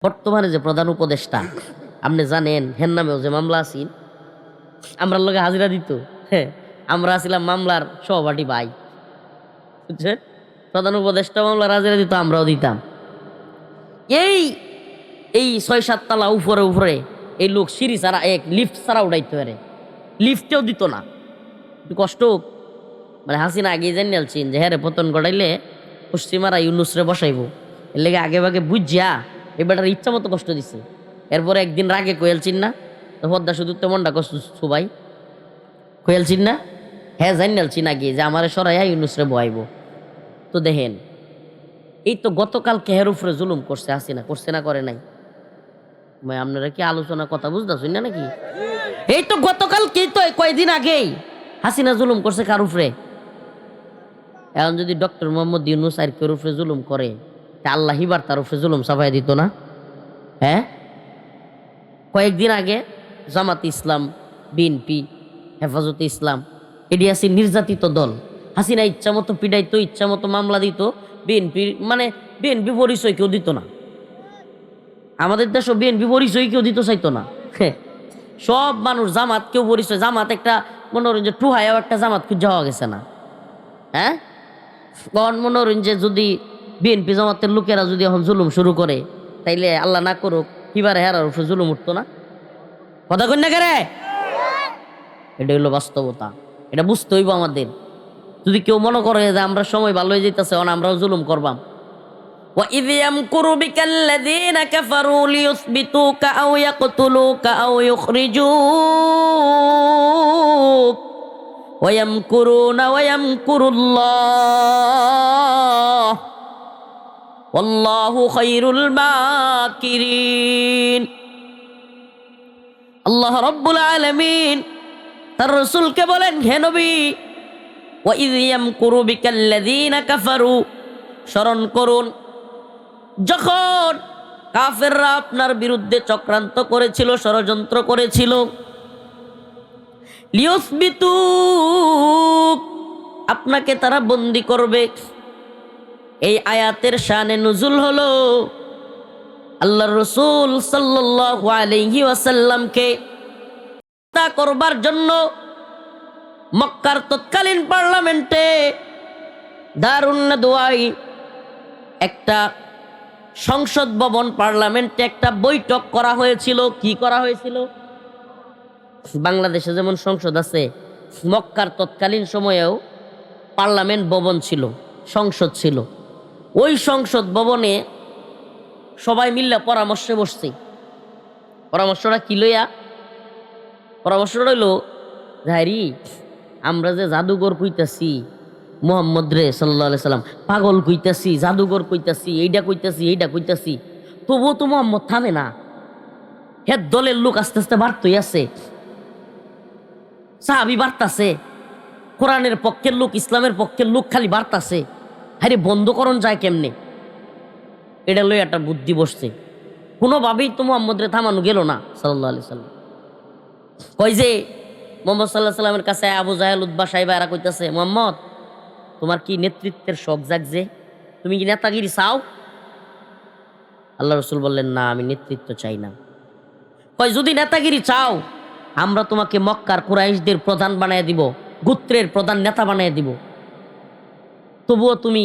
বর্তমানে যে প্রধান উপদেষ্টা আপনি জানেন হের নামেও যে মামলা আছি আমরা লোকে হাজিরা দিত। হ্যাঁ, আমরা আছিলাম মামলার সহপাঠী ভাই, বুঝছেন? প্রধান উপদেষ্টা মামলার হাজিরা দিত, আমরাও দিতাম। এই এই ৬-৭ তলা উপরে উপরে এই লোক সিঁড়ি ছাড়া এক লিফট ছাড়া উঠাইতে পারে, লিফটেও দিত না। একটু কষ্ট হোক, মানে হাসিনা আগে জানি আলছিন যে হ্যাঁ রে পতন গড়াইলে পশ্চিমারা ইউনুসরে বসাইব, এর লেগে আগে ভাগে বুঝিয়া এবার ইচ্ছা মতো কষ্ট দিছে। এরপরে একদিন রাগে কোয়েলছিন না তো পদ্মা শুধু তেমনটা কষ্ট সুবাই কোয়েলছিন না, হ্যাঁ জানি আলছিন আগে যে আমার সরাইয়া ইউনুসরে বয়াইব। তো দেখেন এই তো গতকাল কেহের উপরে জুলুম করছে হাসিনা, করছে না করে নাই? আপনারা কি আলোচনা কথা বুঝতেছেন না নাকি? এই তো গতকাল কি তো কয়েকদিন আগেই হাসিনা জুলুম করছে কার উপরে? এখন যদি ডক্টর মোহাম্মদ ইউনুস আর কেউ উপরে জুলুম করে তা আল্লাহ হিবার তার উপরে জুলুম চাপাই দিত না? হ্যাঁ, কয়েকদিন আগে জামাত ইসলাম, বিএনপি, হেফাজতে ইসলাম এটি আছে নির্যাতিত দল। হাসিনা ইচ্ছা মতো পিটাইতো, ইচ্ছা মতো মামলা দিত। বিএনপি মানে বিএনপি পরিচয় কেউ দিত না। আমাদের দেশও বিএনপি পরিচয় কেউ দিতে চাইতো না। সব মানুষ জামাত, কেউ পরিচয় জামাত একটা মনোরঞ্জন টুহাইয়াও একটা জামাত খুঁজে হওয়া গেছে না। হ্যাঁ, কখন মনোরঞ্জন যদি বিএনপি জামাতের লোকেরা যদি এখন জুলুম শুরু করে তাইলে আল্লাহ না করুক হিবারে হেরার উপরে জুলুম উঠতো না? কথা কই না কেরে? এটা হইলো বাস্তবতা, এটা বুঝতে হইব আমাদের। যদি কেউ মনে করে যে আমরা সময় ভালো হয়ে যেতেছে আমরাও জুলুম করবাম, وَإِذْ يَمْكُرُ بِكَ الَّذِينَ كَفَرُوا لِيُثْبِتُوكَ أَوْ يَقْتُلُوكَ أَوْ يُخْرِجُوكَ وَيَمْكُرُونَ وَيَمْكُرُ اللَّهُ وَاللَّهُ خَيْرُ الْمَاكِرِينَ। আল্লাহ রাব্বুল আলামিন তার রাসূলকে বলেন, হে নবী, وَإِذْ يَمْكُرُ بِكَ الَّذِينَ كَفَرُوا, স্মরণ করুন যখন কাফেররা আপনার বিরুদ্ধে চক্রান্ত করেছিল, ষড়যন্ত্র করেছিল। লিয়ুসবিতুক, আপনাকে তারা বন্দী করবে। এই আয়াতের শানে নুজুল হলো আল্লাহর রাসূল সাল্লাল্লাহু আলাইহি ওয়াসাল্লামকে হত্যা করবার জন্য মক্কার তৎকালীন পার্লামেন্টে দারুন নাদওয়ায় একটা সংসদ ভবন, পার্লামেন্টে একটা বৈঠক করা হয়েছিল। কি করা হয়েছিল? বাংলাদেশে যেমন সংসদ আছে, মক্কার তৎকালীন সময়েও পার্লামেন্ট ভবন ছিল, সংসদ ছিল। ওই সংসদ ভবনে সবাই মিল্লা পরামর্শে বসছে। পরামর্শটা কি লইয়া? পরামর্শটা হইল, জাহারি আমরা যে জাদুঘর কইতাছি মুহাম্মদ রে সাল্লাল্লাহু আলাইহি সাল্লাম, পাগল কইতাছি, জাদুঘর কইতাছি, এইটা কইতাছি, এইটা কইতাছি, তবুও তো মুহাম্মদ থামে না। হের দলের লোক আস্তে আস্তে বাড়তই আছে, সাহাবী বাড়তাছে, কোরআনের পক্ষের লোক, ইসলামের পক্ষের লোক খালি বাড়তাছে। আরে বন্ধ করণ যায় কেমনে? এটা লই একটা বুদ্ধি বসছে। কোনোভাবেই তো মুহাম্মদ রে থামানো গেল না সাল্লাল্লাহু আলাইহি সাল্লাম। কই যে মুহাম্মদ সাল্লাল্লাহু আলাইহি সাল্লামের কাছে আবু জাহেল, উতবা, সাইবা এরা কইতাছে, মুহাম্মদ তোমার কি নেতৃত্বের শখ জাগছে? তুমি কি নেতাগিরি চাও? আল্লাহ রাসূল বললেন, না, আমি নেতৃত্ব চাই না। কয় যদি নেতাগিরি চাও আমরা তোমাকে মক্কার কুরাইশদের প্রধান বানায় দিব, গোত্রের প্রধান নেতা বানায় দিব, তবুও তুমি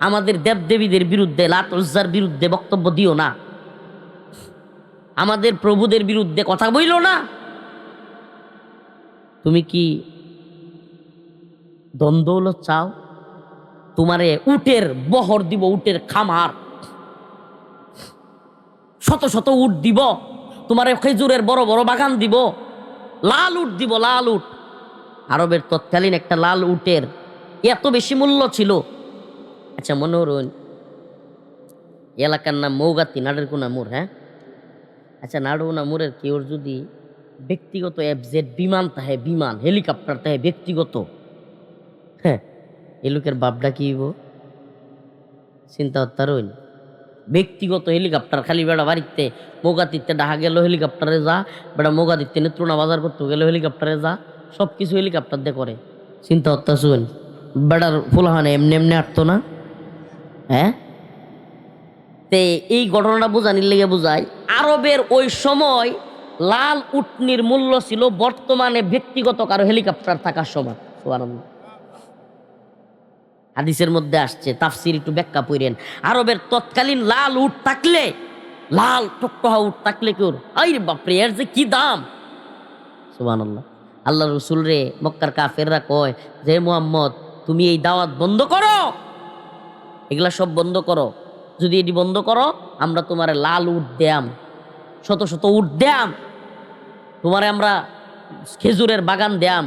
আমাদের দেবদেবীদের বিরুদ্ধে, লাত উজ্জার বিরুদ্ধে বক্তব্য দিও না, আমাদের প্রভুদের বিরুদ্ধে কথা বইল না। তুমি কি দ্বন্দ্ব চাও? তোমারে উটের বহর দিব, উটের খামার, শত শত উট দিব, তোমারে খেজুরের বড় বড় বাগান দিব, লাল উট দিব, লাল উট। আরবের তৎকালীন একটা লাল উটের এত বেশি মূল্য ছিল। আচ্ছা মনে হন এলাকার নাম মৌগাতি, নাডেরকুনা মোড়। হ্যাঁ, আচ্ছা নাডুনা মোড়ের কেউ যদি ব্যক্তিগত এফজেড বিমান তাহে, বিমান হেলিকপ্টার তাহে ব্যক্তিগত, হ্যাঁ, এই লোকের বাপডা কি হইব? চিন্তা হত্যার হইন। ব্যক্তিগত হেলিকপ্টার খালি বেড়া বাড়িতে মৌগাতিতে ডাহা গেল হেলিকপ্টারে যা, বেড়া মৌগাতিতে নেত্রুনা বাজার করতে গেল হেলিকপ্টারে যা, সব কিছু হেলিকপ্টার দিয়ে করে। চিন্তা হত্যা শুন, বেড়ার ফুলাহানে এমনি এমনি আটতো না। হ্যাঁ, তে এই ঘটনাটা বোঝানির লেগে বোঝায়, আরবের ওই সময় লাল উটনির মূল্য ছিল বর্তমানে ব্যক্তিগত কারো হেলিকপ্টার থাকার সমান। সুবহানাল্লাহ। হাদিসের মধ্যে আসছে, তাফসির একটু ব্যাখ্যা পড়েন। আরবের তৎকালীন লাল উট থাকলে, লাল টকটকা উট থাকলে কেউ আই বাপরে এর যে কি দাম। সুবহানাল্লাহ। আল্লাহ রসুল রে মক্কার কাফেররা কয় যে মুহাম্মদ তুমি এই দাওয়াত বন্ধ করো, এগুলা সব বন্ধ করো। যদি এটি বন্ধ করো আমরা তোমার লাল উট দেয়াম, শত শত উট দেয়াম, তোমারে আমরা খেজুরের বাগান দেয়াম,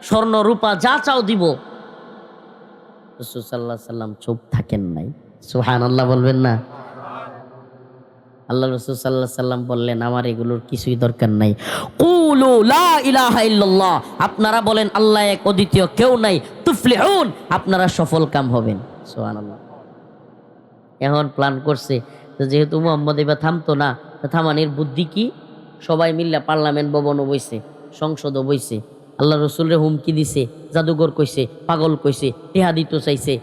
স্বর্ণ রূপা যা চাও দিব। রাসূল সাল্লাল্লাহু আলাইহি সাল্লাম চুপ থাকেন নাই। সুবহানাল্লাহ বলবেন না? আল্লাহ রাসূল সাল্লাল্লাহু আলাইহি সাল্লাম বললেন আমার এগুলোর কিছুই দরকার নাই। কুলু লা ইলাহা ইল্লাল্লাহ, আপনারা বলেন আল্লাহ এক, অদ্বিতীয় কেউ নাই, তুফলিহুন, আপনারা সফল কাম হবেন। সুবহানাল্লাহ। এখন প্ল্যান করছে যেহেতু মুহাম্মদ এবার থামতো না, থামানির বুদ্ধি কি? সবাই মিল্লা পার্লামেন্ট ভবনও বইছে, সংসদও বইছে, আল্লাহ রসুলরে হুমকি দিছে, জাদুঘর কইছে, পাগল কইছে, টেহা দিতে চাইছে,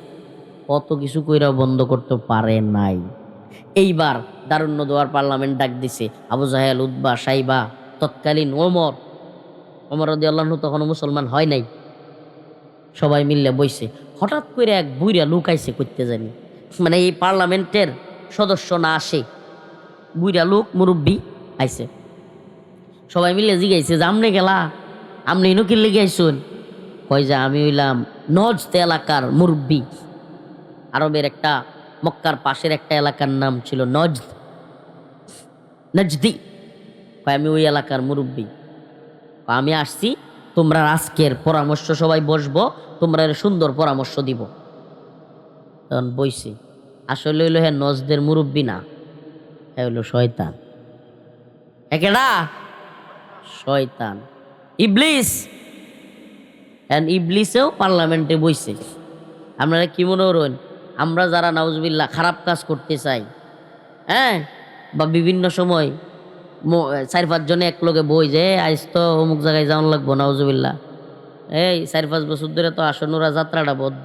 কত কিছু কইরাও বন্ধ করতে পারে নাই। এইবার দারুণ্য দোয়ার পার্লামেন্ট ডাক দিছে, আবু জাহেল, উতবা, সাইবা, তৎকালীন ওমর রাদিয়াল্লাহু আনহু তখনও মুসলমান হয় নাই, সবাই মিললে বইছে। হঠাৎ করে এক বুইরা লুকাইছে করতে জানি, মানে এই পার্লামেন্টের সদস্য না আসে, বুইরা লোক মুরব্বী আইছে। সবাই মিলে জিগাইছে যে আমনে গেলা, আমনে ইনো কিনলে গেছুন? কয় যে আমি হইলাম নজদ এলাকার মুরব্বী। আরবের একটা মক্কার পাশের একটা এলাকার নাম ছিল নজদি। আমি ওই এলাকার মুরব্বী, আমি আসছি, তোমরা আজকের পরামর্শ সবাই বসবো, তোমরা সুন্দর পরামর্শ দিব। তখন বইছি, আসলে হইলো হ্যাঁ নজদের মুরব্বী না, হ্যাঁ হইলো শয়তান। একেডা শয়তান, ইবলিস। ইবলিসেও পার্লামেন্টে বইছে। আপনারা কি মনে করেন আমরা যারা নাউজুবিল্লাহ খারাপ কাজ করতে চাই, হ্যাঁ, বা বিভিন্ন সময় 4-5 জনে এক লগে বই যে আইস তো অমুক জায়গায় যাওয়ান লাগবো, নাউজুবিল্লাহ, এই 4-5 বছর ধরে তো আসনুরা যাত্রাটা বদ্ধ,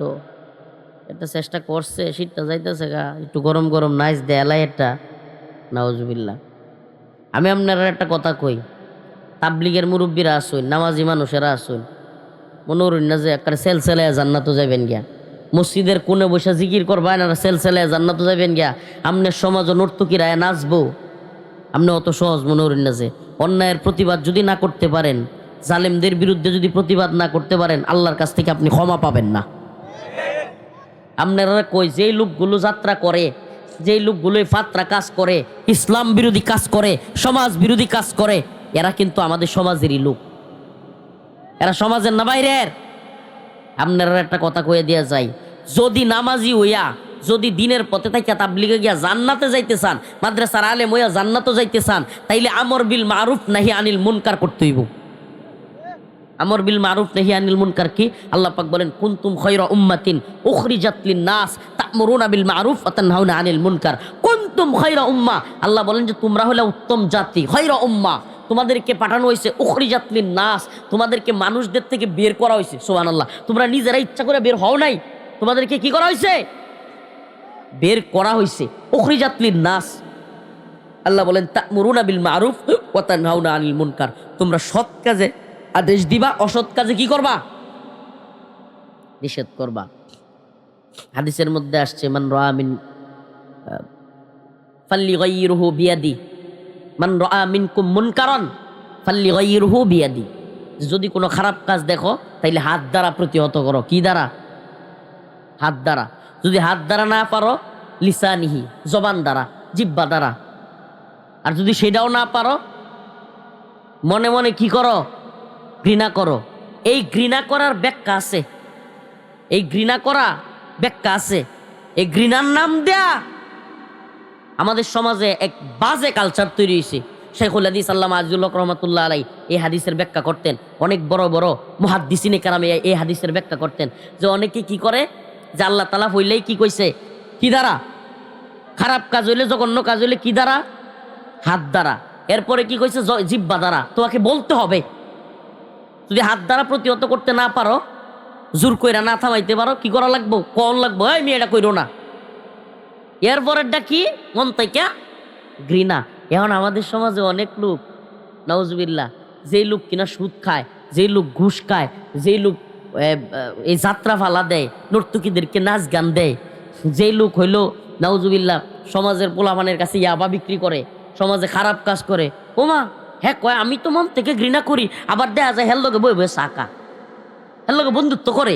এটা চেষ্টা করছে, শীতটা যাইতেছে গা, একটু গরম গরম নাইস দেয়ালাই একটা, নাউজুবিল্লাহ। আমি আপনারা একটা কথা কই, তাবলিগের মুরব্বীরা আসুন, নামাজি মানুষেরা আসুন, মনে করেন না যে একটা সেলসেলে জান্নাতও যাবেন গিয়া, মসজিদের কোণে বসে জিকির করবেন আর সেলসেলে জান্নাতও যাবেন গিয়া, আমনের সমাজ নর্তকীরা নাচবো, আপনি অত সহজ মনে করেন না যে। অন্যায়ের প্রতিবাদ যদি না করতে পারেন, জালেমদের বিরুদ্ধে যদি প্রতিবাদ না করতে পারেন, আল্লাহর কাছ থেকে আপনি ক্ষমা পাবেন না। আপনারা কই যেই লোকগুলো যাত্রা করে, যেই লোকগুলো ফাত্রা কাজ করে, ইসলাম বিরোধী কাজ করে, সমাজ বিরোধী কাজ করে, এরা কিন্তু আমাদের সমাজেরই লোক, এরা সমাজের না বাইরের। আপনারা একটা কথা কয়ে দেয়া যায়, যদি নামাজি হইয়া যদি দিনের পথে থাইকা তাবলিগে গিয়া জান্নাতে যাইতে চান, মাদ্রাসার আলেম হইয়া জান্নাতে যাইতে চান, তাইলে আমর বিল মারুফ নাহি আনিল মুনকার করতে হইব। আমর বিল মারুফ নাহি আনিল মুনকার কি? আল্লাহ পাক বলেন কুনতুম খায়রা উম্মাতিন উখরিজাত লিন-নাস তা'মুরুনা বিল মারুফ ওয়া তানহাউনা আনিল মুনকার। কুনতুম খায়রা উম্মাহ, আল্লাহ বলেন যে তোমরা হলে উত্তম জাতি, খায়রা উম্মাহ, তোমাদেরকে পাঠানো হয়েছে উখরিজাত লিন-নাস, তোমাদেরকে মানুষদের থেকে বের করা হয়েছে। সুবহানাল্লাহ। তোমরা নিজেরা ইচ্ছা করে বের হও নাই, তোমাদেরকে কি করা হয়েছে? বের করা হয়েছে। উখরিজাত লিন-নাস, আল্লাহ বলেন তা'মুরুনা বিল মারুফ ওয়া তানহাউনা আনিল মুনকার, তোমরা সৎ কাজে আদেশ দিবা, অসৎ কাজে কি করবা? নিষেধ করবা। হাদিসের মধ্যে আসছে মান রাআ মিন ফাল্লিগাইরহু বিয়াদি, মান রাআ মিনকুম মুনকারান ফাল্লিগাইরহু বিয়াদি, যদি কোনো খারাপ কাজ দেখো তাইলে হাত দ্বারা প্রতিহত করো। কি দ্বারা? হাত দ্বারা। যদি হাত দ্বারা না পারো লিসানিহি, জবান দ্বারা, জিহ্বা দ্বারা। আর যদি সেটাও না পারো মনে মনে কি করো? ঘৃণা করো। এই ঘৃণা করার ব্যাখ্যা আছে, এই ঘৃণা করা ব্যাখ্যা আছে। এই ঘৃণার নাম দেয়া আমাদের সমাজে এক বাজে কালচার তৈরি হয়েছে। শেখুল হাদিস আল্লামা আজিজুল হক রহমাতুল্লাহ আলাই এই হাদিসের ব্যাখ্যা করতেন। অনেক বড় বড় মুহাদ্দিসিনে কেরামে এই হাদিসের ব্যাখ্যা করতেন যে অনেকে কি করে যে আল্লাহ তাআলা হইলেই কি কইছে? কি দ্বারা? খারাপ কাজ হইলে, জঘন্য কাজ হইলে কি দ্বারা? হাত দ্বারা। এরপরে কি কইছে? জিহ্বা দ্বারা। তোমাকে বলতে হবে। যদি হাত দ্বারা প্রতিহত করতে না পারো, জোর কইরা না থামাইতে পারো, কি করা লাগবো? কন লাগবো এই মেয়েটা কইরো না, এরপরেরটা কি? মন থেকে ঘৃণা। এখন আমাদের সমাজে অনেক লোক, নাউজুবিল্লাহ, যেই লোক কিনা সুদ খায়, যেই লোক ঘুষ খায়, যেই লোক এই যাত্রা ফালা দেয়, নর্তকীদেরকে নাচ গান দেয়, যেই লোক হইলো নাউজুবিল্লাহ সমাজের পোলাপানের কাছে ইয়াবা বিক্রি করে, সমাজে খারাপ কাজ করে, ওমা হ্যাঁ কয় আমি তো মন থেকে ঘৃণা করি, আবার দেখা যায় হের লগে বই বই চাকা, হের লগে বন্ধুত্ব করে,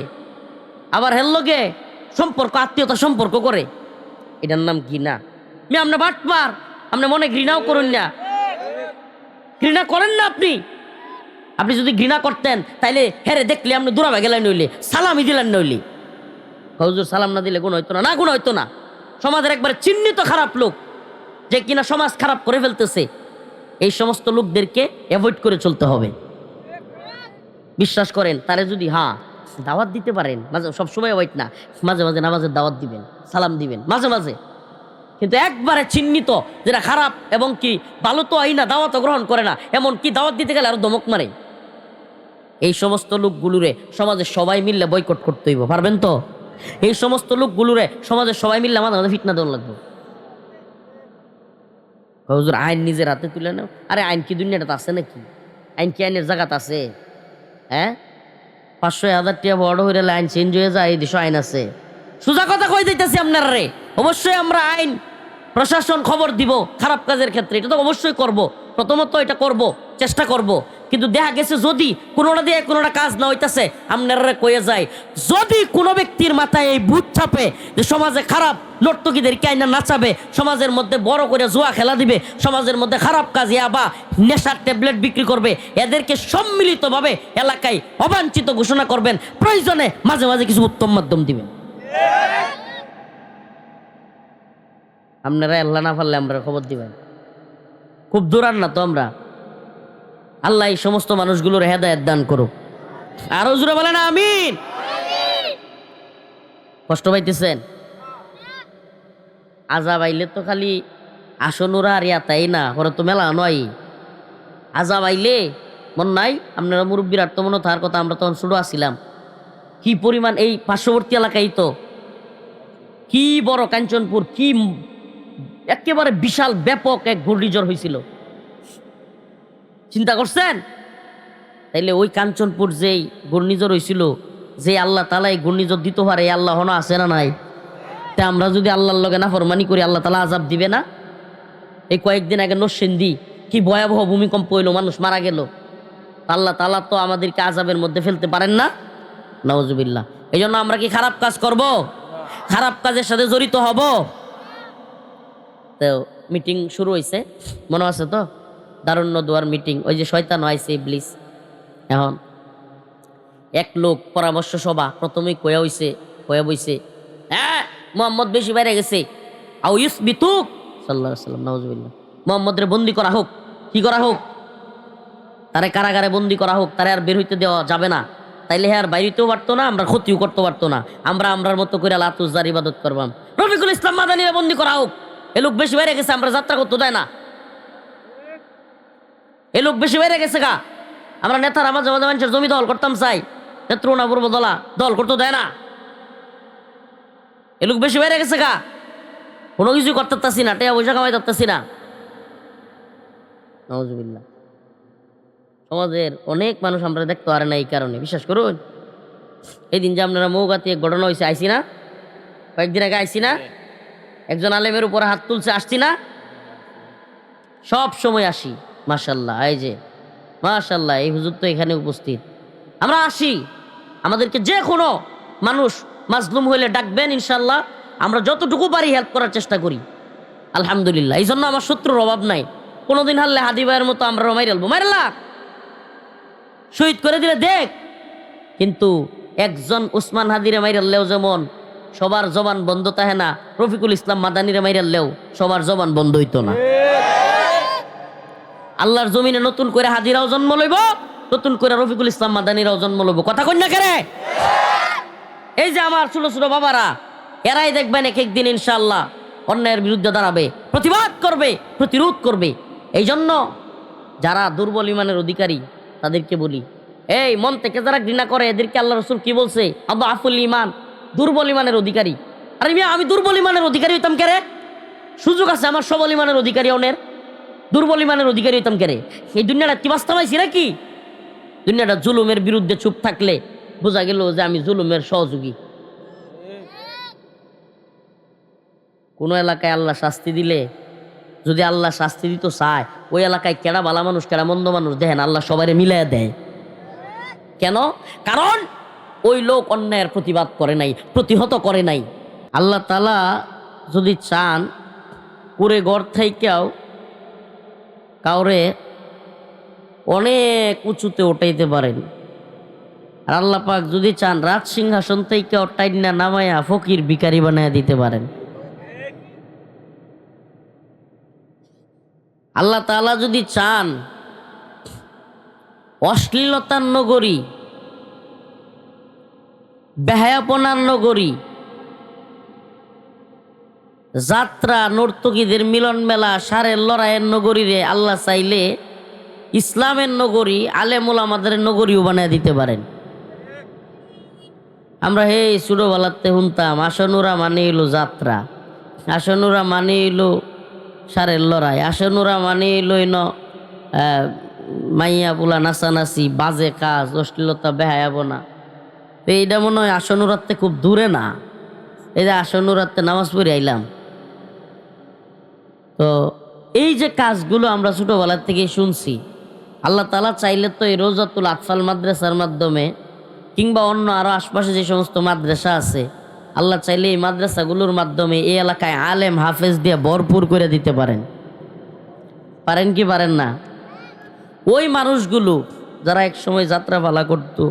আবার হের লগে সম্পর্ক আত্মীয়তা সম্পর্ক করে। এটার নাম ঘৃণা। আপনি বাটপার, আপনি মনে ঘৃণাও করুন না, ঘৃণা করেন না আপনি। আপনি যদি ঘৃণা করতেন তাইলে হেরে দেখলে আপনি দূরাবে গেলেন, নইলে সালামি দিলেন, নইলে হুজুর সালাম না দিলে গুণ হইতো না, গুণ হইতো না। সমাজের একবারে চিহ্নিত খারাপ লোক, যে কিনা সমাজ খারাপ করে ফেলতেছে, এই সমস্ত লোকদেরকে অ্যাভয়েড করে চলতে হবে। বিশ্বাস করেন, তারে যদি দাওয়াত দিতে পারেন, মাঝে সবসময় অ্যাভয়েড না, মাঝে মাঝে নামাজের দাওয়াত দিবেন, সালাম দিবেন মাঝে মাঝে, কিন্তু একবারে চিহ্নিত যেটা খারাপ এবং কি ভালো তো আই না, দাওয়াতও গ্রহণ করে না, এমন কি দাওয়াত দিতে গেলে আরো ধমক মারে, এই সমস্ত লোকগুলোরে সমাজে সবাই মিললে বয়কট করতে হইব। পারবেন তো? এই সমস্ত লোকগুলোরে সমাজে সবাই মিললে আমাদের মাঝে ফিটনা দেওয়া লাগবে। হুজুর আইন নিজের হাতে তুলে নাও। আরে আইন কি দুনিয়াটা আছে নাকি? আইন কি আইনের জায়গাত আছে? হ্যাঁ, 500,000 টাকা বড় হয়ে গেলে আইন চেঞ্জ হয়ে যায়, এই দেশে আইন আছে? সোজা কথা কই দিতেছি আপনারা রে। অবশ্যই আমরা আইন প্রশাসন খবর দিব খারাপ কাজের ক্ষেত্রে, এটা তো অবশ্যই করব, প্রথমত এটা করব, চেষ্টা করব। কিন্তু দেখা গেছে যদি কোনোটা দিয়ে কোনোটা কাজ না হইতাছে, আপনারা কয়ে যায়, যদি কোনো ব্যক্তির মাথায় এই ভূত ছাপে যে সমাজে খারাপ নর্তকীদেরকে আইনা নাচাবে, সমাজের মধ্যে বড় করে জুয়া খেলা দিবে, সমাজের মধ্যে খারাপ কাজ বা নেশার ট্যাবলেট বিক্রি করবে, এদেরকে সম্মিলিতভাবে এলাকায় অবাঞ্ছিত ঘোষণা করবেন, প্রয়োজনে মাঝে মাঝে কিছু উত্তম মাধ্যম দিবেন। আপনারা আল্লাহ না পারলে আমরা খবর দিবেন। খুব দূরান না তো আমরা। আল্লাহ এই সমস্ত মানুষগুলোর হেদায়েত দান করুক। আরো জোরে বলেন আমিন। কষ্ট পাইতেছেন? আজাব আইলে তো খালি আসনুরা আর ইয়াতাই না, ওরা তো মেলা নয়। আজাব আইলে মন নাই আপনারা মুরব্বীর আর তো মনে থাকার কথা, আমরা তখন ছোট আসছিলাম, কি পরিমাণ এই পার্শ্ববর্তী এলাকায় তো কি বড় কাঞ্চনপুর, কি একেবারে বিশাল ব্যাপক এক ঘূর্ণিঝড় হয়েছিল, চিন্তা করছেন? তাইলে ওই কাঞ্চনপুর যেই ঘূর্ণিঝড় হয়েছিল, যে আল্লাহ তাআলা এই ঘূর্ণিঝড় দিতে পারে, আল্লাহ হনো আছে না নাই? তা আমরা যদি আল্লাহর লগে নাফরমানি করি, আল্লাহ তাআলা আযাব দিবে না? এই কয়েকদিন আগে নরসিংদী কি ভয়াবহ ভূমিকম্প হইলো, মানুষ মারা গেল। আল্লাহ তাআলা তো আমাদেরকে আযাবের মধ্যে ফেলতে পারেন না। নাউজুবিল্লাহ। এই জন্য আমরা কি খারাপ কাজ করব? খারাপ কাজের সাথে জড়িত হব? তো মিটিং শুরু হয়েছে, মনে আছে তো? দারুণ্য দোয়ার মিটিং, ওই যে শয়তান আইছে, ইবলিস। এখন এক লোক পরামর্শ সভা প্রথমেই কয়া বইছে, হ্যাঁ মোহাম্মদ বেশি বাইরে গেছে, আও ইউসবিতুক সাল্লাল্লাহু আলাইহি ওয়াসাল্লাম, নাউজুবিল্লাহ, মোহাম্মদরে বন্দি করা হোক, কি করা হোক, তারে কারাগারে বন্দি করা হোক, তারে আর বের হইতে দেওয়া যাবে না, তাইলে হ্যাঁ আর বাইরেতেও পারতো না, আমরা ক্ষতিও করতে পারতো না, আমরা আমরার মতো করে লাতুজার ইবাদত করবাম। রফিকুল ইসলাম মাদানীরে বন্দি করা হোক, এ লোক বেশি বাইরে গেছে, আমরা যাত্রা করতে দেয় না, এ লোক বেশি বাইরে গেছে গা, আমরা নেতারা মাঝে মাঝে মানুষের জমি দল করতাম চাই, নেত্র না পূর্ব দল করতে দেয় না, এ লোক বেশি বাইরে গেছে গা, কোনো কিছু করতে পারতাছি না, টাকা পয়সা কামাই পারতাছি না। নাউজুবিল্লাহ। সমাজের অনেক মানুষ আমরা দেখতে পারে না এই কারণে। বিশ্বাস করুন, এই দিন যে আপনারা মৌগাতি এক ঘটনা হয়েছে, আইসি না? কয়েকদিন আগে আইসি না? একজন আলেমের উপরে হাত তুলছে, আসছি না? সব সময় আসি, মাশাল্লাহ। এই যে মাশাল্লাহ, এই হুজুর তো এখানে উপস্থিত। আমরা আসি, আমাদেরকে যে কোনো মানুষ মাজলুম হইলে ডাকবেন, ইনশাল্লাহ আমরা যতটুকু পারি হেল্প করার চেষ্টা করি, আলহামদুলিল্লাহ। এই জন্য আমার শত্রুর অভাব নাই। কোনোদিন হারলে হাদি ভাইয়ের মতো আমরা মাইরালবো, মাইরাল্লা শহীদ করে দিলে দেখ, কিন্তু একজন উসমান হাদিরে মাইরাল্লেও যেমন সবার জবান বন্ধ থাকে না, রফিকুল ইসলাম মাদানীরে মাইরাল্লেও সবার জবান বন্ধ হইতো না। আল্লাহর জমিনে নতুন করে হাদিরাও জন্ম লইব, নতুন করে রফিকুল ইসলাম মাদানীরাও জন্ম লইব। কথা কন্যা কেরে? এই যে আমার ছোট ছোট বাবারা, এরাই দেখবেন এক একদিন ইনশাআল্লাহ অন্যায়ের বিরুদ্ধে দাঁড়াবে, প্রতিবাদ করবে, প্রতিরোধ করবে। এই জন্য যারা দুর্বল ইমানের অধিকারী তাদেরকে বলি, এই মন থেকে যারা ঘৃণা করে এদেরকে আল্লাহ রসুল কি বলছে? আদআফুল ঈমান, দুর্বল ইমানের অধিকারী। আরে আমি দুর্বল ইমানের অধিকারী হইতাম কে রে? সুযোগ আছে আমার সবল ইমানের অধিকারী অনের, দুর্বল ইমানের অধিকারী হইতাম কেরে? এই দুনিয়াটা কি বাস্তবাইছি নাকি? দুনিয়াটা জুলুমের বিরুদ্ধে চুপ থাকলে বোঝা গেল যে আমি জুলুমের সহযোগী। কোন এলাকায় আল্লাহ শাস্তি দিলে, যদি আল্লাহ শাস্তি দিত চায়, ওই এলাকায় কেডা ভালো মানুষ কেডা মন্দ মানুষ দেখেন আল্লাহ সবাই মিলাইয়া দেয়। কেন? কারণ ওই লোক অন্যায়ের প্রতিবাদ করে নাই, প্রতিহত করে নাই। আল্লাহ তাআলা যদি চান কুড়ে ঘর থেকেও কাউরে অনেক উঁচুতে উঠাইতে পারেন। আর আল্লাহ পাক যদি চান রাজ সিংহাসন থেকে টাইনা নামায়া ফকির ভিখারি বানায়া দিতে পারেন। আল্লাহ তাআলা যদি চান অশ্লীলতার নগরী, বেহায়াপনার নগরী, যাত্রা নর্তকীদের মিলন মেলা, সারের লড়াইয়ের নগরী রে আল্লাহ চাইলে ইসলামের নগরী, আলেম ওলামাদের নগরীও বানিয়ে দিতে পারেন। আমরা হে ছোটবেলাতে শুনতাম আসনুরা মানে এলো যাত্রা, আসনুরা মানে এলো সারের লড়াই, আসনুরা মানে এলো মাইয়া পোলা নাচানাচি, বাজে কাজ, অশ্লীলতা, বেহায়াপনা। এইটা মনে হয় আসনুরাতে খুব দূরে না। এই যে আসনুরাতে নামাজ পড়ে আইলাম, তো এই যে কাজগুলো আমরা ছোটবেলার থেকে শুনছি, আল্লাহ তাআলা চাইলে তো এই রোজাতুল আতফাল মাদ্রাসার মাধ্যমে কিংবা অন্য আরো আশপাশে যে সমস্ত মাদ্রাসা আছে, আল্লাহ চাইলে এই মাদ্রাসাগুলোর মাধ্যমে এই এলাকায় আলেম হাফেজ দিয়ে ভরপুর করে দিতে পারেন। পারেন কি পারেন না? ওই মানুষগুলো যারা এক সময় যাত্রা পালা করতো,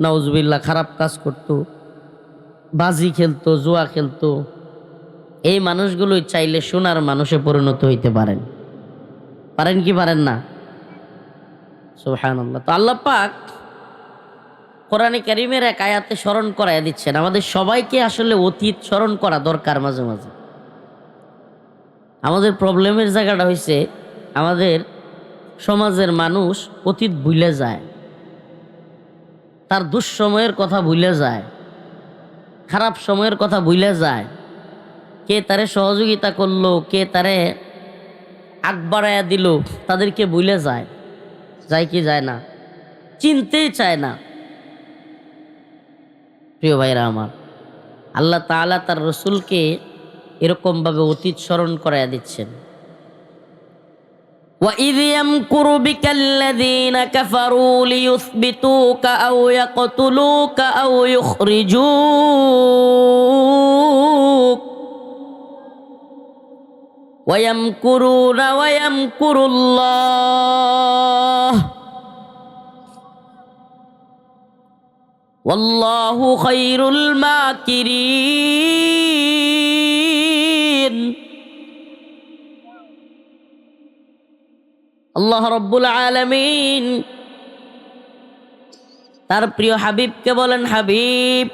নাউজুবিল্লাহ খারাপ কাজ করতো, বাজি খেলতো, জুয়া খেলতো, এই মানুষগুলোই চাইলে সোনার মানুষে পরিণত হইতে পারেন। পারেন কি পারেন না? সুবহানাল্লাহ। তো আল্লাহ পাক কোরআনে কারীমের এক আয়াতে স্মরণ করায় দিচ্ছেন, আমাদের সবাইকে আসলে অতীত স্মরণ করা দরকার মাঝে মাঝে। আমাদের প্রবলেমের জায়গাটা হইছে আমাদের সমাজের মানুষ অতীত ভুলে যায়, তার দুঃসময়ের কথা ভুলে যায়, খারাপ সময়ের কথা ভুলে যায়, কে তারে সহযোগিতা করলো, কে তারে আগ বাড়াইয়া দিল, তাদেরকে ভুলে যায়। যায় কি যায় না? চিনতেই চায় না। প্রিয় ভাইরা আমার, আল্লাহ তাআলা তার রসুলকে এরকমভাবে অতীত স্মরণ করাইয়া দিচ্ছেন। وَإِذْ يَمْكُرُ بِكَ الَّذِينَ كَفَرُوا لِيُثْبِتُوكَ أَوْ يَقْتُلُوكَ أَوْ يُخْرِجُوكَ وَيَمْكُرُونَ وَيَمْكُرُ اللَّهُ وَاللَّهُ خَيْرُ الْمَاكِرِينَ। আল্লাহ রব্বুল আলামিন তার প্রিয় হাবিবকে বলেন, হাবিব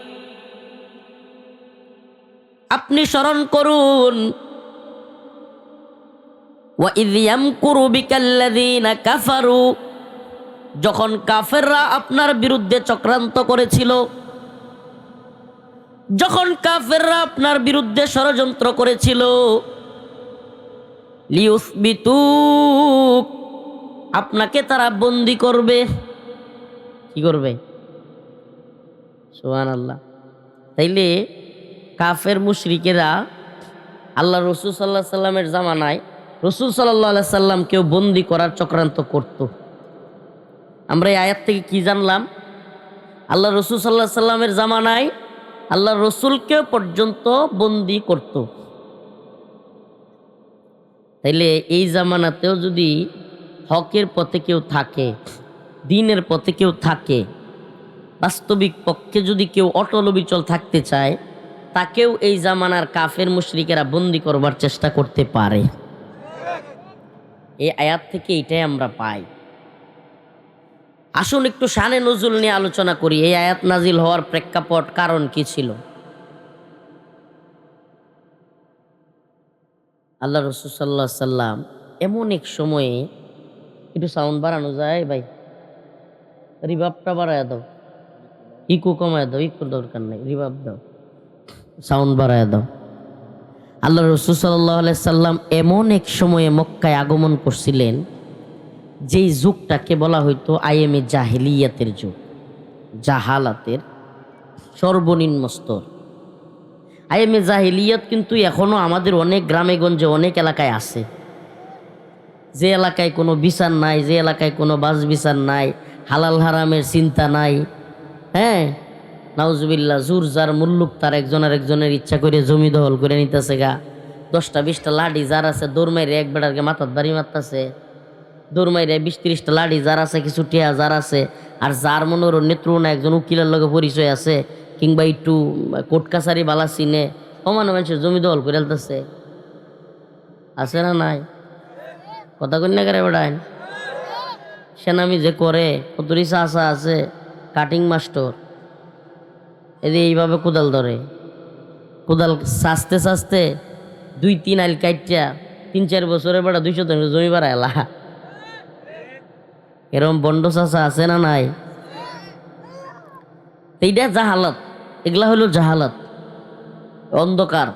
আপনি স্মরণ করুন, ওয়াইয ইয়ামকুরু বিকাল্লাযীনা কাফারু, যখন কাফেররা আপনার বিরুদ্ধে চক্রান্ত করেছিল, যখন কাফেররা আপনার বিরুদ্ধে ষড়যন্ত্র করেছিল, লিউসবিতুক, আপনাকে তারা বন্দী করবে। কি করবে? সুবহানাল্লাহ। তাইলে কাফের মুশরিকেরা আল্লাহ রসুল সাল্লাল্লাহু আলাইহি সাল্লামের জামানায় রসুল সাল্লাল্লাহু আলাইহি সাল্লাম কেউ বন্দী করার চক্রান্ত করত। আমরা এই আয়াত থেকে কি জানলাম? আল্লাহ রসুল সাল্লাল্লাহু আলাইহি সাল্লামের জামানায় আল্লাহ রসুলকে পর্যন্ত বন্দী করত। তাইলে এই জামানাতেও যদি হকের পথে কেউ থাকে, দ্বীনের পথে কেউ থাকে, বাস্তবিক পক্ষে যদি কেউ অটল অবিচল থাকতে চায়, তাকেও এই জামানার কাফের মুশরিকেরা বন্দী করবার চেষ্টা করতে পারে। এই আয়াত থেকে এটাই আমরা পাই। আসুন একটু শানে নজুল নিয়ে আলোচনা করি। এই আয়াত নাজিল হওয়ার প্রেক্ষাপট, কারণ কি ছিল? আল্লাহ রাসূল সাল্লাল্লাহু আলাইহি সাল্লাম এমন এক সময়ে, একটু সাউন্ড বাড়ানো যায় ভাই, রিভাবটা বাড়ায় দাও, ইকো কমায় দাও, ইকোর দরকার নাই, রিভাব দাও, সাউন্ড বাড়ায় দাও। আল্লাহ রাসূল সাল্লাল্লাহু আলাইহি সাল্লাম এমন এক সময়ে মক্কায় আগমন করছিলেন যেই যুগটাকে বলা হইতো আইএমএ জাহিলিয়াতের যুগ, জাহালাতের সর্বনিম্ন স্তর। আইএমএ জাহিলিয়াত কিন্তু এখনো আমাদের অনেক গ্রামে গঞ্জে অনেক এলাকায় আছে। যে এলাকায় কোনো বিচার নাই, যে এলাকায় কোনো বাজ বিচার নাই, হালাল হারামের চিন্তা নাই, হ্যাঁ, নাউজুবিল্লাহ, জোর যার মুল্লুক তার একজনের ইচ্ছা করে জমি দখল করে নিতেছে গা। 10টা 20টা লাঠি যার আছে দৌড় মাইরে এক বেড়ারকে মাথার বাড়ি মারতেছে, দৌড় মাইরে 20-30টা লাঠি যার আছে, কিছু টিয়া যার আছে। আর যার মনোর নেত্রনা একজন উকিলের লগে পরিচয় আছে কিংবা একটু কোর্ট কাছারি বালা চিনে, সমান মানুষের জমি দখল করে ফেলতেছে। আছে না নাই? কথা কন্যা করে বেড়ায় সেনামি যে করে, কত রিসা আসা আছে, কাটিং মাস্টার এদের এইভাবে কোদাল ধরে, কোদাল সাজতে সাজতে 2-3 আইল কাইটা 3-4 বছরের বেড়া 200 জমি বাড়াইলা। এরকম বন্ড চাষা আছে না নাই? এইটা জাহালাত, এগুলা হলো জাহালাত, অন্ধকার।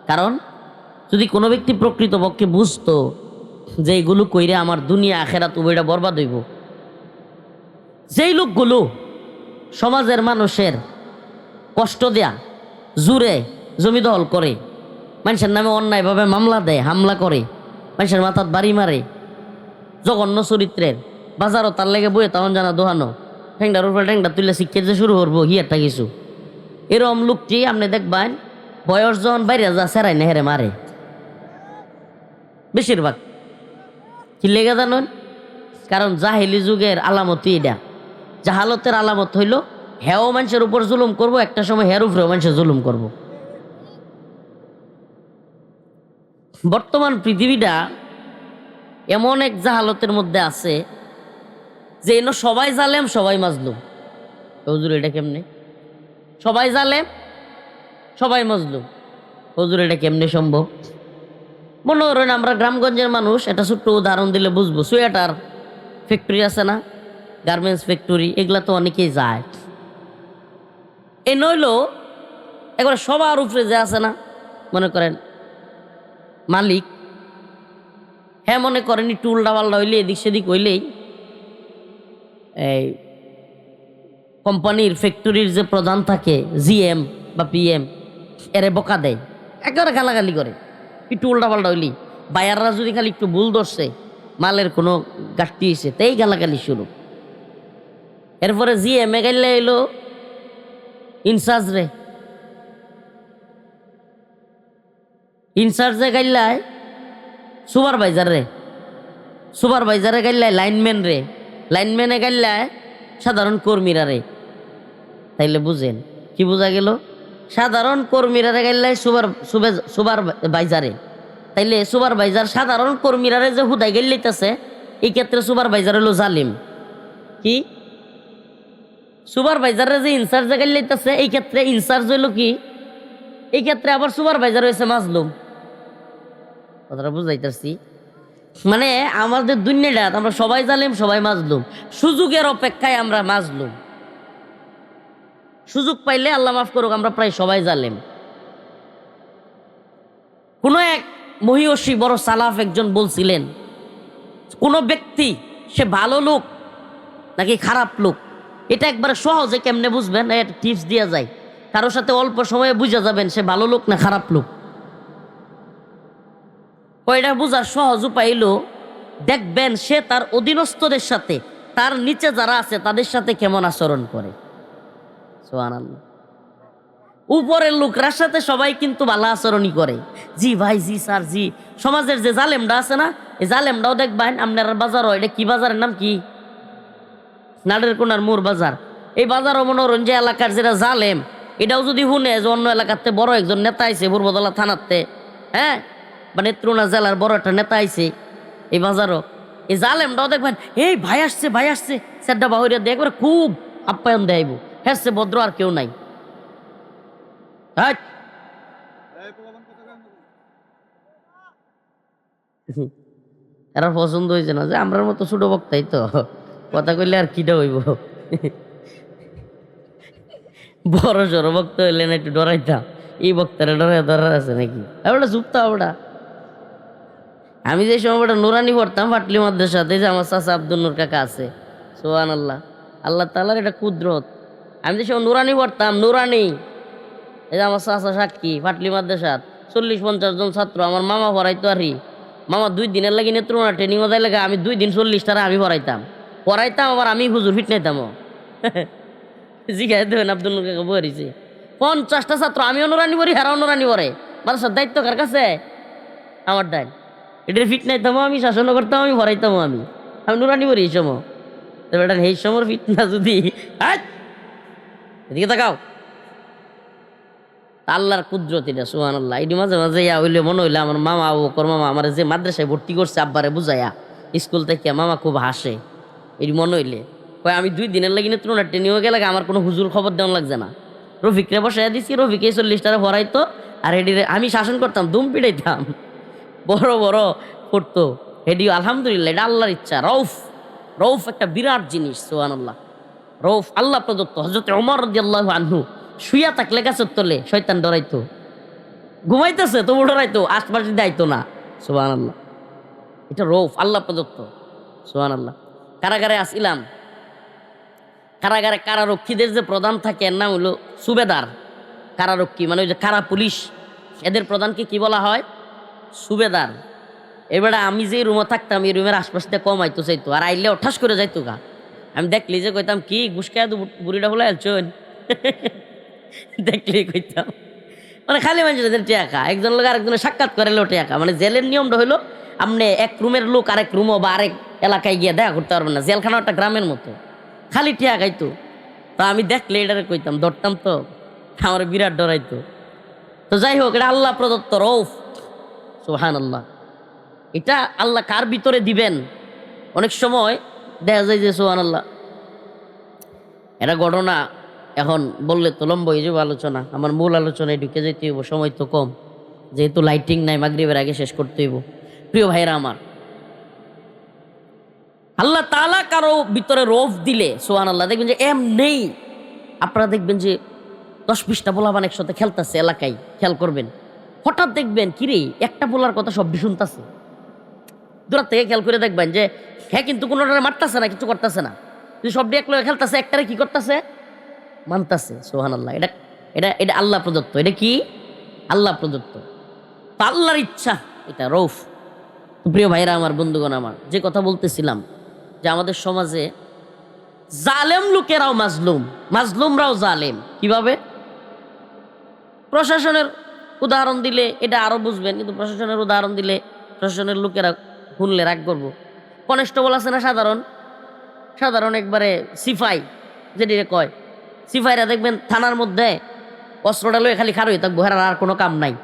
কারণ যদি কোনো ব্যক্তি প্রকৃতপক্ষে বুঝতো যে এগুলো কইরে আমার দুনিয়া আখেরাত উভয়টা বরবাদ হইব, যেই লোকগুলো সমাজের মানুষের কষ্ট দেয়া, জুড়ে জমি দখল করে, মানুষের নামে অন্যায়ভাবে মামলা দেয়, হামলা করে, মানুষের মাথার বাড়ি মারে, জঘন্য চরিত্রের, বাজারও তার লেগে বইয়ে তখন জানা দোহানো, ঠেংটার উপরে ঠেংটা তুলে শিক্ষা যে শুরু করবো হিয়ারটা কিছু। এরকম লোকটি আপনি দেখবেন বয়স যখন বাইরে যা সেরাই নেহেরে মারে বেশিরভাগ। কি লেগে জানেন? কারণ জাহিলি যুগের আলামতই এটা। জাহালতের আলামত হইল হেও মানুষের উপর জুলুম করব, একটা সময় হের উপরেও মানুষের জুলুম করব। বর্তমান পৃথিবীটা এমন এক জাহালতের মধ্যে আছে যে এনো সবাই জালেম, সবাই মাজলুম। হুজুর এটা কেমনে? সবাই জালেম, সবাই মাজলুম, হুজুর এটা কেমনে সম্ভব? মনে করেন আমরা গ্রামগঞ্জের মানুষ, এটা ছোট্ট উদাহরণ দিলে বুঝবো। সোয়েটার ফ্যাক্টরি আছে না, গার্মেন্টস ফ্যাক্টরি, এগুলা তো অনেকেই যায়। এই নইলো একবার সবার উপরে যে আছে না, মনে করেন মালিক, হ্যাঁ, মনে করেন একটু উল্টা পাল্টা হইলে এদিক সেদিক হইলেই এই কোম্পানির ফ্যাক্টরির যে প্রধান থাকে, জিএম বা পিএম, এরে বকা দেয়, একেবারে গালাগালি করে। একটু উল্টা পাল্টা হইলি বায়াররা যদি খালি একটু ভুল ধরছে, মালের কোনো ঘাটতি হয়েছে, তাই গালাগালি শুরু। এরপরে জিএম এ গাইলে এলো ইনচার্জ রে, ইনচার্জে গাইলায় সুপারভাইজার রে, সুপারভাইজারে গাইলায় লাইনম্যান রে, লাইনম্যানে গাইলায় সাধারণ কর্মীরা রে। তাইলে বুঝেন কি বোঝা গেল? সাধারণ কর্মীরা গাইলায় সুপারভাইজারে, তাইলে সুপারভাইজার সাধারণ কর্মীরা যে হুদাই গাইলাইতেছে, এই ক্ষেত্রে সুপারভাইজার হলো জালিম। কি সুপারভাইজারে যে ইনচার্জে গাইলাইতেছে, এই ক্ষেত্রে ইনচার্জ হইল কি, এই ক্ষেত্রে আবার সুপারভাইজার হয়েছে মাজলুম। কথাটা বুঝাইতেছি? মানে আমাদের দুনিয়াটা আমরা সবাই জালিম, সবাই মাজলুম, সুযোগের অপেক্ষায় আমরা মাজলুম। সুযোগ পাইলে আল্লাহ মাফ করুক আমরা প্রায় সবাই জালিম। কোন এক মহিয়সী বড় সালাফ একজন বলছিলেন, কোন ব্যক্তি সে ভালো লোক নাকি খারাপ লোক, এটা একবারে সহজে কেমনে বুঝবেন, একটা টিপস দেওয়া যায়। কারোর সাথে অল্প সময়ে বুঝা যাবেন সে ভালো লোক না খারাপ লোক। কয়টা বুঝার সহজ উপায় হলো, দেখবেন সে তার অধীনস্থদের সাথে, তার নিচে যারা আছে তাদের সাথে কেমন আচরণ করে। সুবহানাল্লাহ। উপরের লোকরার সাথে সবাই কিন্তু ভালো আচরণই করে, জি ভাই, জি স্যার, জি। সমাজের যে জালেমটা আছে না, এই জালেমটাও দেখবেন আপনার বাজার হয়, এটা কি বাজারের নাম কি, নাটের কোনার মোর বাজার। এই বাজারও মনোরঞ্জন যে এলাকার যেটা জালেম, এটাও যদি শুনে যে অন্য এলাকাতে বড় একজন নেতা আইছে পূর্বতলা থানাতে, হ্যাঁ, বা নেত্রকোনা জেলার বড় একটা নেতা আইছে এই বাজারও, এই জালেমটাও দেখবেন এই ভাই আসছে, ভাই আসছে, সেটা বাহুরিয়া দিয়ে একবারে খুব আপ্যায়ন দেয়ব, হ্যাঁ সে ভদ্র আর কেউ নাই। এরা পছন্দ হয়েছে না যে আমরার মতো ছোট বক্তাই তো, কথা কইলে আর কিটা হইব, বড় সড়ো বক্তা হইলে না একটু ডরাইতাম, এই বক্তারা ডরে ধরার আছে নাকি? ওটা চুপতা ওটা। আমি যে সময় ওটা নুরানি পড়তাম পাটলি মাদ্রাসাতে, যে আমার চাচা আব্দুল নূর কাকা আছে, সুবহানাল্লাহ, আল্লাহ তাআলার এটা কুদরত। আমি যে সময় নুরানি পড়তাম, নুরানি, এই যে আমার চাচা সাক্ষী, পাটলি মাদ্রাসাত 40-50 জন ছাত্র, আমার মামা পড়াইতো। আর মামা 2 দিনের লাগি নেত্রকোনা ট্রেনিং ওদের লাগে, আমি 2 দিন 40 টারা আমি পড়াইতাম। আবার আমি হুজুর ফিট নাইতাম। জিজ্ঞাসা দেবেন আব্দুল নূর কাকা বইছে 50টা ছাত্র, আমি অনুরানি পড়ি, হারা অনুরানি পড়ে, মাদ্রাসার দায়িত্ব কার কাছে? আমার দায়। এটার ফিট নাইতাম আমি, শাসনও করতাম আমি, পড়াইতাম আমি, আমি নুরানি পড়ি এই সময়। তবে এটা এই সময় ফিট না যদি এদিকে তাকাও। আল্লাহর কুদরত এটা, সুবহানাল্লাহ। এটি মাঝে মাঝে হইলে মনে হইলে আমার মামা ওকর মামা আমার যে মাদ্রাসায় ভর্তি করছে আব্বারে বুঝাইয়া স্কুল থেকে, মামা খুব হাসে। এটি মনে হইলে কয় আমি 2 দিনের লাগি নেত্রকোনা ট্রেনিং গেলে আমার কোনো হুজুর খবর দেওয়া লাগছে না। রফিকরে বসাইয়া দিছি, রফিকে 40 টাকা ভরাইতো, আর এটিরে আমি শাসন করতাম, দুম পিড়াইতাম, বড় বড় করতো। এটি আলহামদুলিল্লাহ, এটা আল্লাহর ইচ্ছা। রৌফ, রৌফ একটা বিরাট জিনিস, সুবহানাল্লাহ। রৌফ আল্লাহ প্রদত্ত। হযরত ওমর রাদিয়াল্লাহু আনহু শুইয়া থাকলে গাছের তলে শয়তান ডরাইতো, ঘুমাইতেছে তবু ডরাইতো, আশপাশে দাইতো না, সুবহানাল্লাহ। এটা রৌফ আল্লাহ প্রদত্ত, সুবহানাল্লাহ। কারাগারে আসিলাম, কারাগারে কারারক্ষীদের যে প্রধান থাকে এর নাম হলো সুবেদার। কারারক্ষী মানে ওই যে কারা পুলিশ, এদের প্রধানকে কি বলা হয়? সুবেদার। এবারে আমি যে রুমে থাকতাম এই রুমের আশপাশ দিয়ে কম আইতো চাইতো, আর আইলে ঠাস করে যাইতো গা। আমি দেখলি যে কইতাম কি গুসকায় তো বুড়িটা বলে আলছন, দেখলেই কইতাম মানে খালি মানুষের টেকা, একজন লোক আরেকজনের সাক্ষাৎ করে টেকা। মানে জেলের নিয়মটা হইলো আপনি এক রুমের লোক আরেক রুমও বা আরেক এলাকায় গিয়ে দেখা করতে পারবেন না, জেলখানা একটা গ্রামের মতো, খালি টিয়া খাইতো। তা আমি দেখলে এটারে কইতাম, ধরতাম তো, আমার বিরাট ডরাইতো। তো যাই হোক, এটা আল্লাহ প্রদত্ত রৌফ, সুবহানাল্লাহ। এটা আল্লাহ কার ভিতরে দিবেন অনেক সময় দেখা যায় যে, সুবহানাল্লাহ, এটা ঘটনা এখন বললে তো লম্ব হয়ে যাবে আলোচনা। আমার মূল আলোচনায় ঢুকে যেতে হইব, সময় তো কম, যেহেতু লাইটিং নাই, মাগরিবের আগে শেষ করতে হইব। প্রিয় ভাইরা আমার, আল্লাহ তাআলা কারো ভিতরে রৌফ দিলে, সুবহানাল্লাহ, দেখবেন যে নেই, আপনারা দেখবেন যে 10-20টা পোলাপান একসাথে খেলতেছে এলাকায়, খেয়াল করবেন, হঠাৎ দেখবেন কিরে একটা পোলার কথা সবটি শুনতেছে। দূর থেকে খেয়াল করে দেখবেন যে হ্যাঁ কিন্তু কোনোটারে মারতেছে না, কিছু করতেছে না, কিন্তু সবটি এক লোক খেলতেছে, একটারে কি করতেছে? মানতেছে, সুবহানাল্লাহ। এটা এটা এটা আল্লাহ প্রদত্ত। এটা কি? আল্লাহ প্রদত্ত। তা আল্লাহর ইচ্ছা, এটা রৌফ। প্রিয় ভাইরা আমার, বন্ধুগণ আমার, যে কথা বলতেছিলাম যে আমাদের সমাজে জালেম লোকেরাও মাজলুম, মাজলুমরাও জালেম। কিভাবে? প্রশাসনের উদাহরণ দিলে এটা আরো বুঝবেন, কিন্তু প্রশাসনের উদাহরণ দিলে প্রশাসনের লোকেরা শুনলে রাগ করবো। কনস্টেবল আছে না, সাধারণ সাধারণ একবারে সিপাই, যেটি কয় সিপাইরা, দেখবেন থানার মধ্যে অস্ত্রটা লয়ে খালি খাড়া হয়ে থাকবো, হেরার আর কোনো কাম নাই,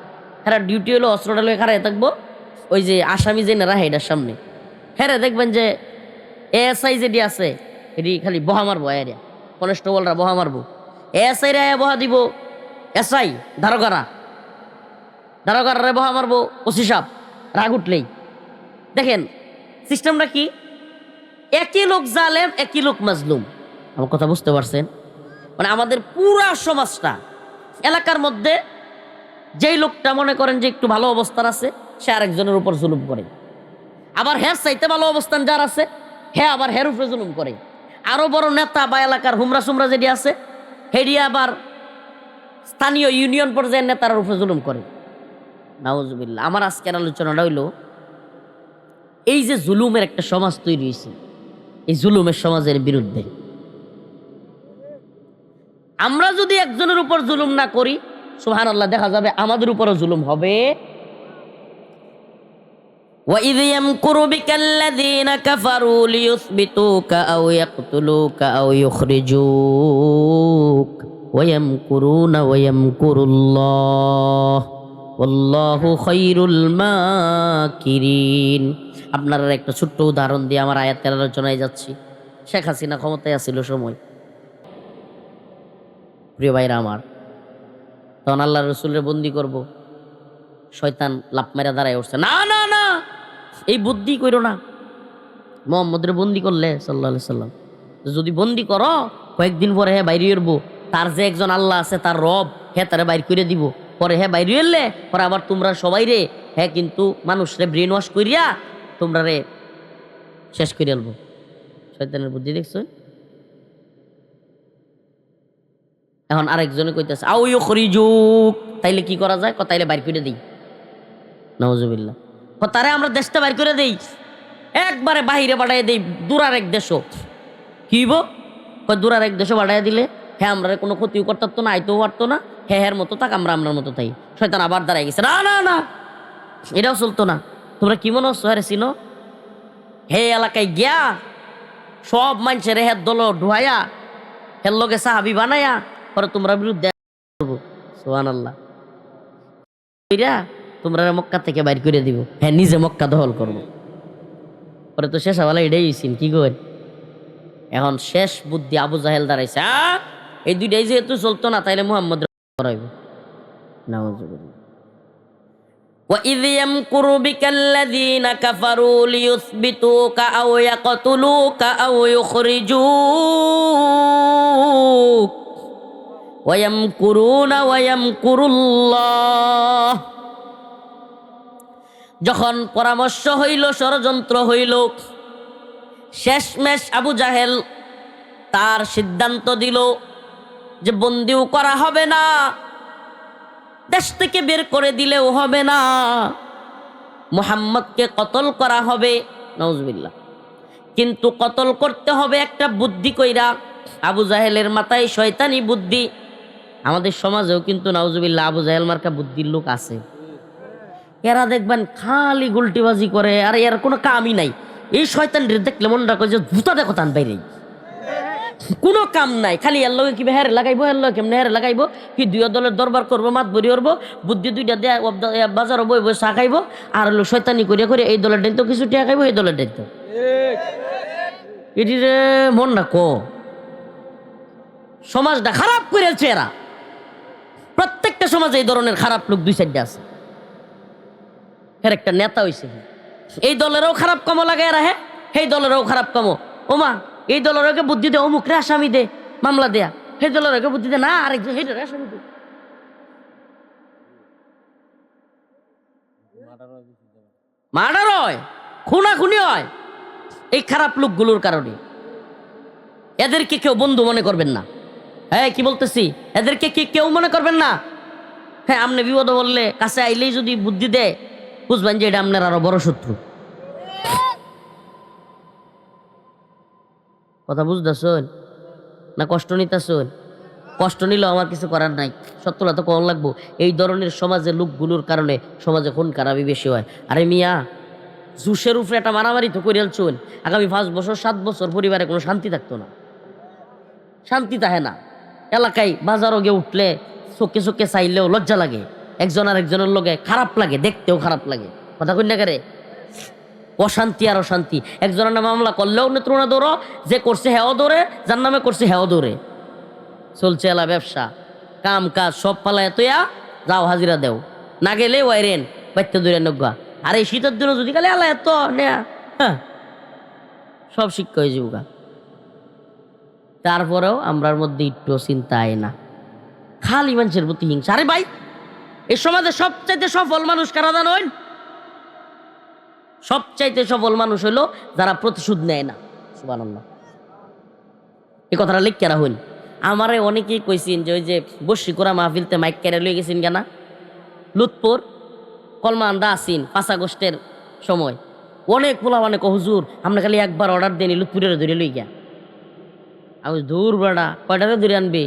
হেরার ডিউটি হলো অস্ত্রটা লয়ে খাড়া হয়ে থাকবো, ওই যে আসামি যে নেরা হেডার সামনে। হ্যাঁ, দেখবেন যে এএসআই যেটি আছে এটি খালি বহা মারবো, এরিয়া কনস্টেবলরা বহা মারবো, এএসআই রে বহা দিব, এসআই ধারকাররা বহা মারবো, ওসি সাহেব রাগ উঠলেই। দেখেন সিস্টেমটা কি? একই লোক জালেম, একই লোক মাজলুম। আমার কথা বুঝতে পারছেন? মানে আমাদের পুরা সমাজটা, এলাকার মধ্যে যেই লোকটা মনে করেন যে একটু ভালো অবস্থান আছে, সে আরেকজনের উপর জুলুম করে। আবার হ্যাঁ চাইতে ভালো অবস্থান যার আছে, হ্যাঁ আবার হের উপরে জুলুম করে। আরো বড় নেতা বা এলাকার হুমরা সুমরা যেটি আছে, হেডি আবার স্থানীয় ইউনিয়ন পর্যায়ের নেতার উপরে জুলুম করে। নাউজুবিল্লাহ। আমার আজকের আলোচনাটা হইল এই যে জুলুমের একটা সমাজ তৈরি হয়েছে, এই জুলুমের সমাজের বিরুদ্ধে আমরা যদি একজনের উপর জুলুম না করি, সুবহানাল্লাহ, দেখা যাবে আমাদের উপরও জুলুম হবে। وَإِذْ يَمْكُرُ بِكَ الَّذِينَ كَفَرُوا لِيُثْبِتُوكَ أَوْ يَقْتُلُوكَ أَوْ يُخْرِجُوكَ وَيَمْكُرُونَ وَيَمْكُرُ اللَّهُ وَاللَّهُ خَيْرُ الْمَاكِرِينَ। আপনারা একটা ছোট্ট উদাহরণ দিয়ে আমার আয়াতের আলোচনায় যাচ্ছি। শেখ হাসিনা ক্ষমতায় আসছিল সময়, প্রিয় ভাইরা আমার, তখন আল্লাহ রসুলের বন্দি করব, শয়তান লাফ মেরা দাঁড়ায় উঠছে, না না না, এই বুদ্ধি করো না, মোহাম্মদের বন্দি করলে সাল্লাল্লাহু আলাইহি সাল্লাম, যদি বন্দি করো কয়েকদিন পরে হ্যাঁ বাইরে উঠবো, তার যে একজন আল্লাহ আছে, তার রব, হ্যাঁ তারা বাইর করে দিব, পরে হ্যাঁ বাইরে এলে পরে আবার তোমরা সবাই রে হ্যাঁ কিন্তু মানুষরে ব্রেন ওয়াশ করিয়া তোমরা রে শেষ করে আলবো। শয়তানের বুদ্ধি দেখছো। এখন আরেকজনে কইতেছে আও ইউখরিজুক, তাইলে কি করা যায়? তাইলে বাইর করে দেই। নাউজুবিল্লাহ। তারে আমরা দেশটা বাইর করে দেই, একবারে বাহিরে বাড়াই দেই দূরার এক দেশও। কি দূরার এক দেশও বাড়াই দিলে হ্যাঁ আমরা কোনো ক্ষতিও করতো না, আইতেও পারতো না, হ্যাঁ হ্যার মতো থাক, আমরা আমরার মতো তাই। শয়তান আবার দাঁড়াই গেছে, না না না এটাও চলতো না। তোমরা কি মনে হচ্ছ হ্যাঁ চিনো? হে এলাকায় গিয়া সব মানুষের হের দল ঢুয়াইয়া হের লগে সাহাবি বানাইয়া পরে তোমরা বিরুদ্ধে করবো। সুবহানাল্লাহ। তোমরা মক্কা থেকে বাইর করে দিব, হ্যাঁ নিজে মক্কা দখল করবো। পরে তো শেষ হওয়ালা এটাই হইছেন কি কর। এখন শেষ বুদ্ধি আবু জাহেল দাঁড়াইছে, এই দুইটাই যেহেতু চলতো না তাইলে মুহাম্মদ করাইব। নাউজুবিল্লাহ। وَإِذْ يَمْكُرُ بِكَ الَّذِينَ كَفَرُوا لِيُثْبِتُوكَ أَوْ يَقْتُلُوكَ أَوْ يُخْرِجُوكَ وَيَمْكُرُونَ وَيَمْكُرُ اللَّهُ। যখন পরামর্শ হইল, ষড়যন্ত্র হইল, শেষমেশ আবু জাহেল তার সিদ্ধান্ত দিল যে বন্দিও করা হবে না, দেশ থেকে বের করে দিলেও হবে না, মুহাম্মদকে কতল করা হবে। নাউজুবিল্লাহ। কিন্তু কতল করতে হবে একটা বুদ্ধি কইরা। আবু জাহেলের মাথায় শয়তানি বুদ্ধি। আমাদের সমাজেও কিন্তু নাউজুবিল্লাহ আবু জাহেল মার্কা বুদ্ধির লোক আছে। এরা দেখবেন খালি গুলটিবাজি করে, আর এর কোনো কামই নাই। এই শয়তান দেখলে মনটা কয় যে জুতা দেখো তান বাইরে, কোনো কাম নাই, খালি এর লগে কি হেরে লাগাইবো, এর লগে কেমনে হেরে লাগাইবো, কি দুই দলের দরবার করবো, মাত বরি করবো, বুদ্ধি দুইটা দেয়া বাজার বই বই চা খাইবো, আর হলো শয়তানি করিয়া করে এই দলের ডাইতো কিছু টিয়া খাইবো, এই দলের ডাইতো। এটি রে মন না কো সমাজটা খারাপ করেছে এরা। প্রত্যেকটা সমাজে এই ধরনের খারাপ লোক দুই সাইডে আছে। এর একটা নেতা হইছে, এই দলেরও খারাপ কামো লাগে এরা, হ্যাঁ সেই দলেরও খারাপ কামো। ওমা এই দলেরকে বুদ্ধি দে, অমুক রে আসামি দে, মামলা দেয়া, সেই দলেরকে বুদ্ধি দে না আরেকজন সেই দলের আসামি দে। মার্ডার হয়, খুনাখুনি হয় এই খারাপ লোকগুলোর কারণে। এদেরকে কেউ বন্ধু মনে করবেন না। হ্যাঁ কি বলতেছি, এদেরকে কি কেউ মনে করবেন না। হ্যাঁ আপনি বিপদ বললে কাছে আইলেই যদি বুদ্ধি দেয়, বুঝবেন যে এটা আপনার আরো বড় শত্রু। কথা বুঝতেছেন না? কষ্ট নিতেছেন? কষ্ট নিলেও আমার কিছু করার নাই, সত্যটা তো কম লাগবো। এই ধরনের সমাজে লোকগুলোর কারণে সমাজে খুন খারাপই বেশি হয়। আরে মিয়া জুসের উপরে একটা মারামারি তো করে চল, আগামী 5 বছর 7 বছর পরিবারে কোনো শান্তি থাকতো না, শান্তি থাকে না। এলাকায় বাজারও গিয়ে উঠলে চোখে চোখে চাইলেও লজ্জা লাগে, একজন আর একজনের লগে খারাপ লাগে, দেখতেও খারাপ লাগে। কথা কই না করে, অশান্তি আর অশান্তি। একজনের নামে মামলা করলেও নেত্রনা দৌড়ো, যে করছে হেও দৌড়ে, যার নামে করছে হেও দৌড়ে। চলছে এলা ব্যবসা, কাম কাজ সব পালায় তোয়া যাও হাজিরা দেও, না গেলে ওয়াইরেন বাইতে দূরে নজ্ঞা। আর এই শীতের দিনও যদি খালি আলা এত নেয়া, হ্যাঁ সব শিক্ষা হয়ে যাবো। তারপরেও আমরার মধ্যে একটু চিন্তা আয় না, খালি মানুষের প্রতি হিংসা। আরে ভাই এই সমাজে সবচাইতে সফল মানুষ কারা জানেন? সবচাইতে সফল মানুষ হইল যারা প্রতিশোধ নেয় না। সুবহানাল্লাহ। এই কথাটা লিখে রাখুন। আমারে অনেকেই কইছেন যে ওই যে বশিকরা মাহফিলতে মাইক কেড়ে লয়ে গেছেন কেনা লুৎপুর কলমা আন্দা আসিন 5 আগস্টের সময়, অনেক পোলা অনেক হুজুর আমরা খালি একবার অর্ডার দেনি লুৎপুরের ধরে লই গিয়া। আমি দূর বেড়া কয়টারে ধরে আনবে,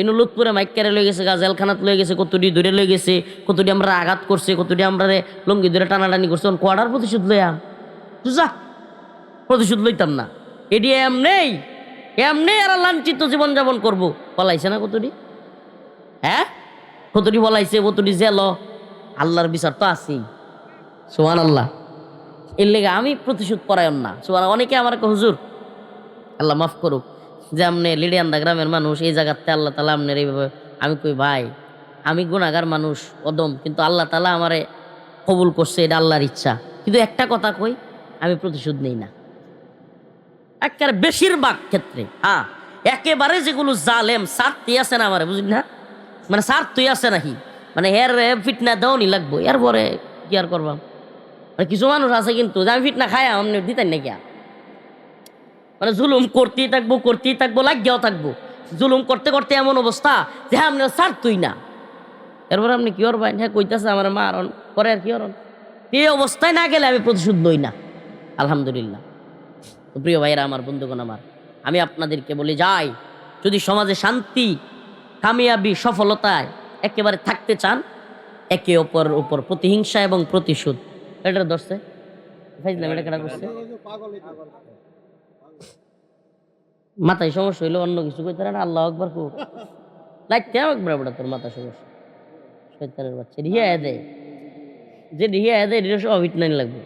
এনু লুৎপুরে মাইক কেড়ে লয়ে গেছে, জেলখানাত লয়ে গেছে, কতটি ধরে লয়ে গেছে, কতটি আমরা আঘাত করছে, কতটি আমরা লঙ্গি ধরে টানাটানি করছে। কোয়াটার প্রতিশোধ লইয়া যা, প্রতিশোধ লইতাম না। এটি এমনি এরা লাঞ্ছিত জীবনযাপন করবো। বলাইছে না কতটি, হ্যাঁ কতটি বলাইছে, কতটি জেল। আল্লাহর বিচার তো আছেই। সুবহানাল্লাহ। এর লেগে আমি প্রতিশোধ পরায়ণ না। সুবহানাল্লাহ। অনেকে আমার হুজুর আল্লাহ মাফ করুক, যে আপনি লিডিয়ান্দা গ্রামের মানুষ, এই জায়গাতে আল্লাহ তালা আপনার এইভাবে। আমি কই ভাই আমি গুনাহগার মানুষ অদম, কিন্তু আল্লাহ তালা আমারে কবুল করছে, এটা আল্লাহর ইচ্ছা। কিন্তু একটা কথা কই, আমি প্রতিশোধ নেই না একেবারে বেশিরভাগ ক্ষেত্রে। হ্যাঁ একেবারে যেগুলো জালেম স্বার্থই আছে না আমারে, বুঝলি না, মানে স্বার্থই আছে নাকি, মানে হের ফিটনা দেওয়ানি লাগবো, এরপরে কি আর করবাম। মানে কিছু মানুষ আছে কিন্তু যে আমি ফিটনা খাই আপনি দিতেন না কিয়া, মানে জুলুম করতেই থাকবো লাগিয়াও থাকবো, জুলুম করতে করতে এমন অবস্থা যে হ্যাঁ আপনি ছাড়তই না, এরপরে আপনি কি করবেন, হ্যাঁ কইতাছে আমার মারণ করে আর কি করন। এই অবস্থায় না গেলে আমি প্রতিশোধ লই না। আলহামদুলিল্লাহ। তো প্রিয় ভাইয়েরা আমার, বন্ধুগণ আমার, আমি আপনাদেরকে বলে যাই, যদি সমাজে শান্তি, কামিয়াবি, সফলতায় একেবারে থাকতে চান, একে অপরের উপর প্রতিহিংসা এবং প্রতিশোধ, এটা ধরছে ফাইজলাম, এটা কেটা করছে, মাথায় সমস্যা হইলো অন্য কিছু কইতে না, আল্লাহ আকবার খুব লাগতে একবার বড় তোর মাথা সমস্যা, শয়তানের বাচ্চা রিয়া দেয়, যে রিয়া দেয় এটা সব হিটনানি লাগবে।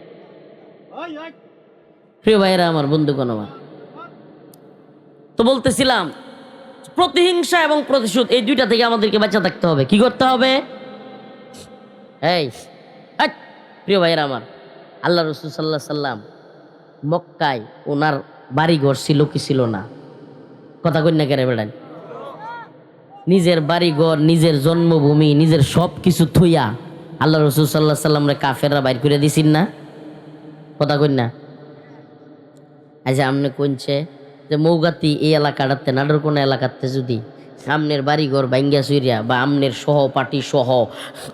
প্রিয় ভাইয়েরা আমার, বন্ধুগণ আমার, তো বলতেছিলাম প্রতিহিংসা এবং প্রতিশোধ এই দুইটা থেকে আমাদেরকে বাঁচা থাকতে হবে। কি করতে হবে? এই প্রিয় ভাইয়েরা আমার, আল্লাহ রাসূল সাল্লাল্লাহু আলাইহি সাল্লাম মক্কায় ওনার বাড়িঘর ছিল কি ছিল না? কথা কইনা কেড়ে বেড়ান, নিজের বাড়িঘর, নিজের জন্মভূমি, নিজের সব কিছু থুইয়া আল্লাহ রাসূল সাল্লাল্লাহু আলাইহি সাল্লামরে কাফেররা বাইর করে দিছিন না? কথা কইনা। আচ্ছা আমনে কোনছে যে মৌগাতি এই এলাকাটাতে নাটোর কোন এলাকাতে যদি আমনের বাড়িঘর ভাঙ্গা চুইরিয়া বা আমনের সহপাঠী সহ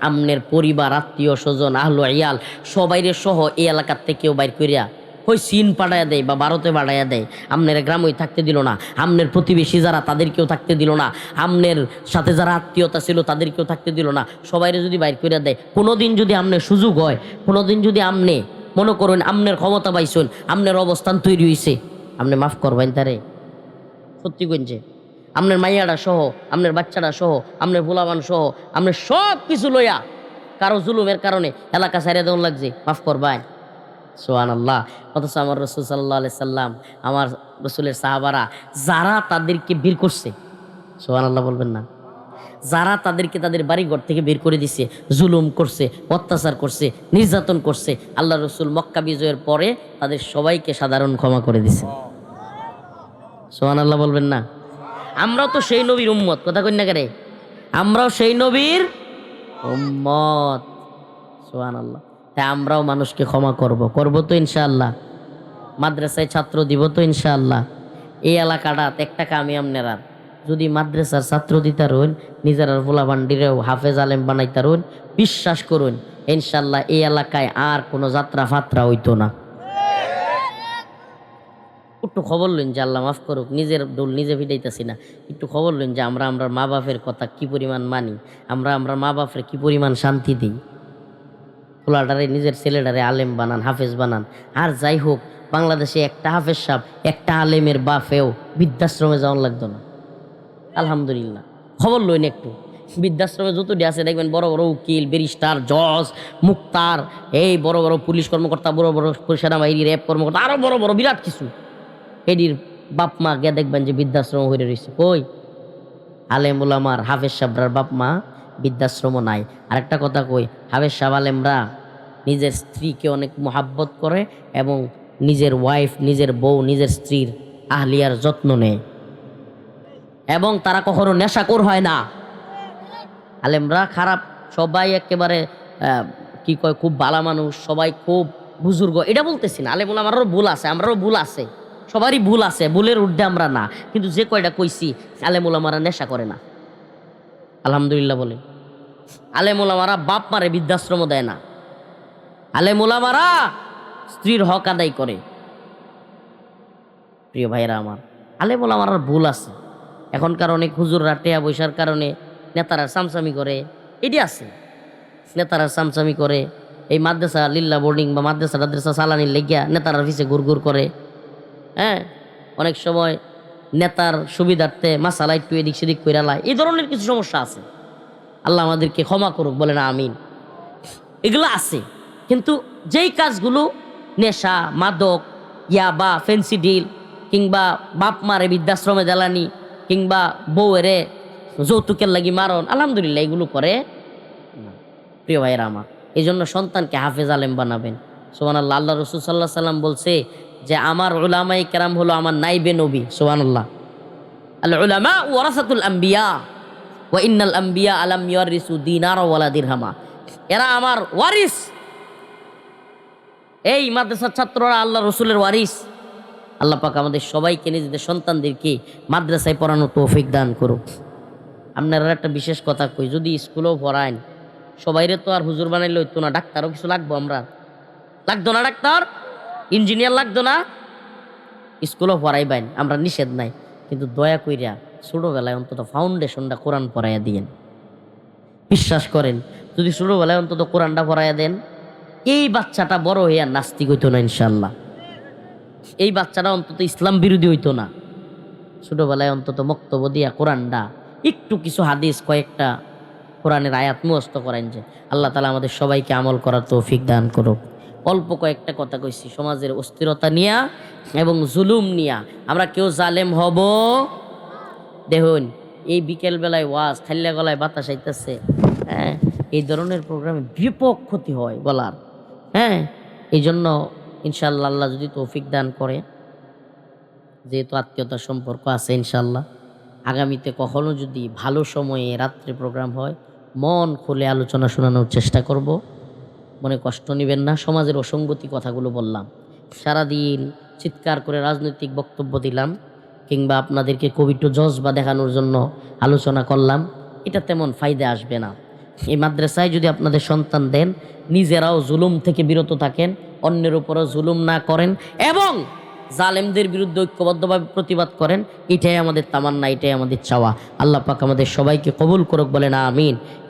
আমনের পরিবার, আত্মীয় স্বজন, আহলো ইয়াল সবাইরে সহ এই এলাকার থেকেও বাইর করিয়া ওই চীন পাঠাইয়া দেয় বা ভারতে পাঠাইয়া দেয়, আমনের গ্রামই থাকতে দিল না, আমনের প্রতিবেশী যারা তাদেরকেও থাকতে দিল না, আমনের সাথে যারা আত্মীয়তা ছিল তাদেরকেও থাকতে দিল না, সবাইরে যদি বাইর করিয়া দেয়, কোনোদিন যদি আমনের সুযোগ হয়, কোনোদিন যদি আমনে মনে করুন আমনের ক্ষমতা পাইছেন, আমনের অবস্থান তৈরি হয়েছে, আপনি মাফ করবেন তারে? সত্যি কইছে, আপনার মাইয়াটা সহ, আপনার বাচ্চাটা সহ, আপনার ভোলাবান সহ, আপনার সব কিছু লইয়া কারো জুলুমের কারণে এলাকা ছাড়িয়ে দেওয়া লাগছে, মাফ করবেন? সুবহানাল্লাহ। অথচ আমার রাসূল সাল্লাল্লাহু আলাইহি সাল্লাম, আমার রাসূলের সাহাবারা যারা তাদেরকে বের করছে, সুবহানাল্লাহ বলবেন না, যারা তাদেরকে তাদের বাড়িঘর থেকে বের করে দিছে, জুলুম করছে, অত্যাচার করছে, নির্যাতন করছে, আল্লাহ রসুল মক্কা বিজয়ের পরে তাদের সবাইকে সাধারণ ক্ষমা করে দিছে। সুবহানাল্লাহ বলবেন না? আমরাও তো সেই নবীর উম্মত, কথা কই না কেরে, আমরাও সেই নবীর উম্মত। সুবহানাল্লাহ। তাই আমরাও মানুষকে ক্ষমা করব তো ইনশাআল্লাহ, মাদ্রাসায় ছাত্র দিব তো ইনশাআল্লাহ। এই এলাকাটা একটা কামি আমনেরা যদি মাদ্রাসার ছাত্র দিতারুন, নিজের ভোলা ভান্ডিরেও হাফেজ আলেম বানাইতারুন, বিশ্বাস করুন ইনশাআল্লাহ এই এলাকায় আর কোনো যাত্রা ফাত্রা হইতো না। একটু খবর লইন যে আল্লাহ মাফ করুক, নিজের ডোল নিজে ভিটাইতেছি না, একটু খবর লইন যে আমরা মা বাপের কথা কি পরিমাণ মানি, আমরা মা বাপের কি পরিমাণ শান্তি দিই। পোলাটারে, নিজের ছেলেটারে আলেম বানান, হাফেজ বানান। আর যাই হোক, বাংলাদেশে একটা হাফেজ সাহেব, একটা আলেমের বাপেও বৃদ্ধাশ্রমে যাওয়ার লাগতো না। আলহামদুলিল্লাহ। খবর লইন একটু, বৃদ্ধাশ্রমে যতটি আছে দেখবেন বড় বড় উকিল, ব্যারিস্টার, জজ, মুক্তার, এই বড় বড় পুলিশ কর্মকর্তা, বড় বড় সেনাবাহিনী, র্যাব কর্মকর্তা, আরো বড় বড় বিরাট কিছু, এটির বাপ মা গিয়ে দেখবেন যে বৃদ্ধাশ্রম হয়ে রয়েছে। কই? আলেম উলামার, হাফেজ সাহেবরার বাপ মা বৃদ্ধাশ্রম নাই। আরেকটা কথা কই, হাফেজ সাহেব আলেমরা নিজের স্ত্রীকে অনেক মোহাব্বত করে এবং নিজের ওয়াইফ, নিজের বউ, নিজের স্ত্রীর আহলিয়ার যত্ন নেয় এবং তারা কখনো নেশাখোর হয় না। আলেমরা খারাপ সবাই একেবারে কি কয়, খুব ভালো মানুষ, সবাই খুব বুজুর্গ, এটা বলতেছি না। আলেম আমারও ভুল আছে, আমরাও ভুল আছে, সবারই ভুল আছে, ভুলের ঊর্ধ্বে আমরা না। কিন্তু যে কয়টা কইছি, আলেম ওলামারা নেশা করে না, আলহামদুলিল্লাহ বলে। আলেম ওলামারা বাপ মারে বৃদ্ধাশ্রম দেয় না, আলেম ওলামারা স্ত্রীর হক আদায় করে। প্রিয় ভাইরা আমার, আলেম ওলামার ভুল আছে। এখনকার অনেক হুজুররা টেয়া বৈশার কারণে নেতারা সামসামি করে, এটি আছে, নেতারা সামসামি করে। এই মাদ্রাসা লিল্লা বোর্ডিং বা মাদ্রাসা টাদ্রাসা চালানির লেগিয়া নেতারা পিছে ঘুরঘুর করে। হ্যাঁ, অনেক সময় নেতার সুবিধার্থে মাসালা একটু এদিক সেদিক করে লাই, এই ধরনের কিছু সমস্যা আছে। আল্লাহ আমাদেরকে ক্ষমা করুক, বলে না আমিন। এগুলো আছে, কিন্তু যেই কাজগুলো নেশা, মাদক, ইয়াবা, ফেন্সি ডিল, কিংবা বাপ মারে বৃদ্ধাশ্রমে দেলানি, কিংবা বউয়েরে যৌতুকের লাগি মারণ, আলহামদুলিল্লাহ এগুলো করে না। প্রিয় ভাইয়েরা আমার, এই জন্য সন্তানকে হাফেজ আলেম বানাবেন। সুবহানাল্লাহ। আল্লাহ রাসূল সাল্লাল্লাহু আলাইহি সাল্লাম বলছে যে আমার উলামায়ে কেরাম হলো আমার নাইবে নবী। সুবহানাল্লাহ। আল উলামা ওয়ারাসাতুল আম্বিয়া, ওয়া ইন্নাল আম্বিয়া আলাম ইয়ারিসু দিনার ওয়ালা দিরহামা, এরা আমার ওয়ারিস। এই মাদ্রাসার ছাত্ররা আল্লাহ রসুলের ওয়ারিস। আল্লাহ পাক আমাদের সবাইকে নিজেদের সন্তানদেরকে মাদ্রাসায় পড়ানো তৌফিক দান করুক। আপনারা একটা বিশেষ কথা কই, যদি স্কুলেও পড়াইন, সবাইরে তো আর হুজুর বানাইলে হইতো না, ডাক্তারও কিছু লাগবো। আমরা লাগতো না, ডাক্তার ইঞ্জিনিয়ার লাগতো না, স্কুলেও পড়াইবেন, আমরা নিষেধ নাই, কিন্তু দয়া কইরা ছোটবেলায় অন্তত ফাউন্ডেশনটা কোরআন পড়াইয়া দিয়েন। বিশ্বাস করেন, যদি ছোটবেলায় অন্তত কোরআনটা পড়াইয়া দেন, এই বাচ্চাটা বড় হইয়া নাস্তিক হইতো না ইনশাল্লাহ। এই বাচ্চাটা অন্তত ইসলাম বিরোধী হইতো না। ছোটবেলায় অন্তত মক্তব্য দিয়া কোরআনটা একটু কিছু হাদিস কয়েকটা কোরআনের আয়াত মুখস্থ করেন, যে আল্লাহ তাআলা আমাদের সবাইকে আমল করার তৌফিক দান করুক। অল্প কয়েকটা কথা কইছি, সমাজের অস্থিরতা নিয়া এবং জুলুম নিয়া আমরা কেউ জালেম হব। দেখুন এই বিকেল বেলায় ওয়াজ, খাল্লা গলায় বাতাস আইতেছে, হ্যাঁ, এই ধরনের প্রোগ্রামে ব্যাপক ক্ষতি হয় গলার। হ্যাঁ, এই জন্য ইনশাআল্লাহ আল্লাহ যদি তৌফিক দান করে, যেহেতু আত্মীয়তার সম্পর্ক আছে, ইনশাআল্লাহ আগামীতে কখনো যদি ভালো সময়ে রাত্রে প্রোগ্রাম হয়, মন খুলে আলোচনা শোনানোর চেষ্টা করব। মনে কষ্ট নেবেন না। সমাজের অসঙ্গতি কথাগুলো বললাম, সারাদিন চিৎকার করে রাজনৈতিক বক্তব্য দিলাম, কিংবা আপনাদেরকে কবিত্ব জজবা দেখানোর জন্য আলোচনা করলাম, এটা তেমন ফায়দা আসবে না। এই মাদ্রাসায় যদি আপনাদের সন্তান দেন, নিজেরাও জুলুম থেকে বিরত থাকেন, অন্যের উপরও জুলুম না করেন এবং জালেমদের বিরুদ্ধে ঐক্যবদ্ধভাবে প্রতিবাদ করেন, এটাই আমাদের তামান্না, এটাই আমাদের চাওয়া। আল্লাহ পাক আমাদের সবাইকে কবুল করুক, বলেন আমিন।